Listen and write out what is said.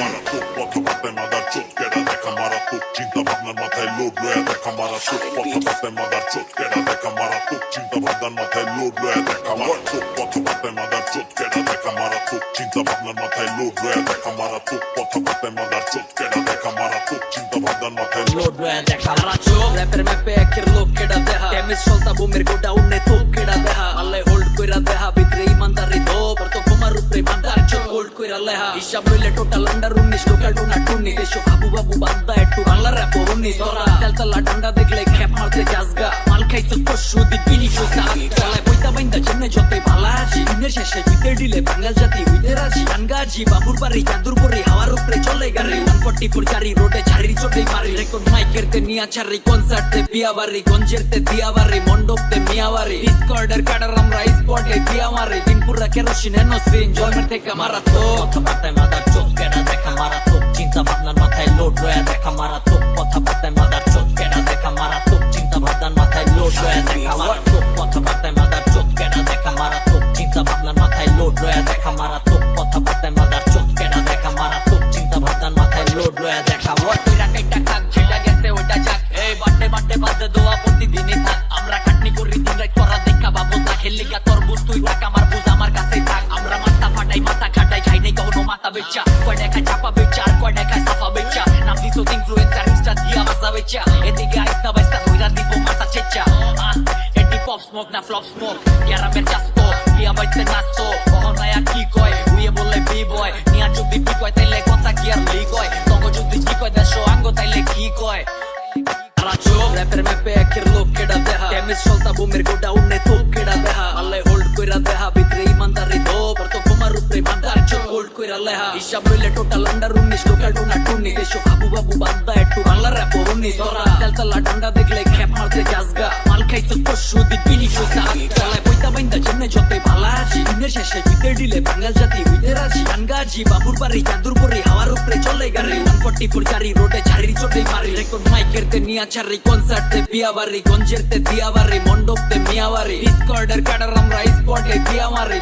মারাত্মক কথাবার্তায় মাদার চোখ কেডা দেখা মারাত্মক চিন্তা ভাবনার মাথায় লোড রয়ে দেখা মারাত্মক কথাবার্তায় মাদার চোখ কেডা দেখা মারাত্মক চিন্তা ভাবনার মাথায় লোড রয়ে দেখা মারাত্মক কথাবার্তায় মাদার চোখ কেডা দেখা মারাত্মক চিন্তা ভাবনার মাথায় লোড রয়ে দেখা মারাত্মক কথাবার্তায় মাদার চোখ কেডা দেখা মারাত্মক চিন্তা ভাবনার মাথায় লোড রয়ে দেখা মারাত্মক র্যাপের ম্যাপে একের লোক কেডা দেহা কেমিস চলতা বুমের গোডাউনে তোপ কেডা দেহা আল্লাহ হোল্ড কইরা দেহা ভিতরে ইমানদারি দো পরতো তোমার উপরে বান্দার চোখ হোল্ড কইরা লেহা হিসাব লইলে টোটাল আন্ডার 19 লোকাল টোনা টুনি এসো আবু বাবু বান্দা একটু বাংলা র‍্যাপ বন্নি তোরা তেলতলা ডান্ডা দেখলে খ্যাপ মারতে যাসগা মাল খাইছো পরশু দিন বিনি কোসা চালায় বইতা বাইন্দা জেনে যতই ভালা আছি দিনের শেষে জিতে দিলে বাঙাল জাতি হইতে রাজি গানগাজি বাবুর বাড়ি চাঁদুরপুরি হাওয়ার উপরে চলে গাড়ি 144 চারি রোডে ছাড়ি চোটেই মারি রেকর্ড মাইকের তে নিয়া ছাড়ি কনসার্ট তে বিয়াবাড়ি গঞ্জের তে দিয়াবাড়ি মণ্ডপ তে মিয়াবাড়ি ডিসকর্ডের কাটার আমরা স্পটে দিয়া মারি দিনপুরা কেরোসিন এনোসিন জয়মের থেকে মারাত্মক কথাবার্তায় মাদার চোখ কেডা দেখা মারাত্মক চিন্তা ভাবনার মাথায় লোড রয়ে দেখা মারাত্মক কথাবার্তায় মাদার চোখ কেডা দেখা মারাত্মক চিন্তা ভাবনার মাথায় লোড রয়ে দেখা মারাত্মক কথাবার্তায় মাদার চোখ কেডা দেখা মারাত্মক চিন্তা ভাবনার মাথায় লোড রয়ে দেখা মারাত্মক কথাবার্তায় মাদার চোখ কেডা দেখা মারাত্মক চিন্তা ভাবনার মাথায় লোড রয়ে দেখা ওইটা কাইটা খাক যেটা গেছে ওইটা যাক এই বাড্ডে বাড্ডে বাদে দোয়া প্রতিদিনই থাক আমরা খাটনি করি দিন রাত করা দেখা বাবু তা খেললি গা তোর বুঝ তুই টাকা আমার বুঝ আমার কাছেই থাক আমরা মাথা ফাটাই মাথা খাটাই খাই নাই কখনো মাথা বেচা কয় দেখা চাপা বেচা আর কয় দেখা সাফা বেচা নাম দিছো ইনফ্লুয়েন্সার ইনস্টা দিয়া বাসা বেচা এদিকে আইসনা বাইসনা কইরা দিব মাথা চেচা এটি পপ স্মোক না ফ্লপ স্মোক ক্যারামেল চাস্তো দিয়া বাইতে নাচতো কহনায়া কি কয় উইয়ে বললে বি বয় নিয়া যদি কি কয় তাইলে কথা কি আর লি কয় তগো যদি কি কয় দেশো আঙ্গ তাইলে কি কয় র্যাপের ম্যাপে একের লোক কেডা দেহা কেমিস চলতা বুমের গোডাউনে তোপ কেডা দেহা আল্লাহ হোল্ড কইরা দেহা ভিতরে ইমানদারি দো পরতো তোমার উপরে বান্দার চোখ হোল্ড কইরা লেহা হিসাব লইলে টোটাল আন্ডার 19 লোকাল টোনা টুনি এসো আবু বাবু বান্দা একটু বাংলা র‍্যাপ বন্নি তোরা তেলতলা ডান্ডা দেখলে খ্যাপ মারতে যাসগা মাল খাইছো পরশু দিন বিনি কোসা চালায় বইতা বাইন্দা জেনে যতই ভালা আছি দিনের শেষে জিতে দিলে বাঙাল জাতি হইতে রাজি গানগাজি বাবুর বাড়ি চাঁদুরপুরি হাওয়ার উপরে চলে গাড়ি 144 চারি রোডে ছাড়ি চোটেই মারি রেকর্ড মাইকের তে নিয়া ছাড়ি কনসার্ট তে বিয়াবাড়ি গঞ্জের তে দিয়াবাড়ি মণ্ডপ তে মিয়াবাড়ি ডিসকর্ডের কাটার আমরা স্পটে দিয়া মারি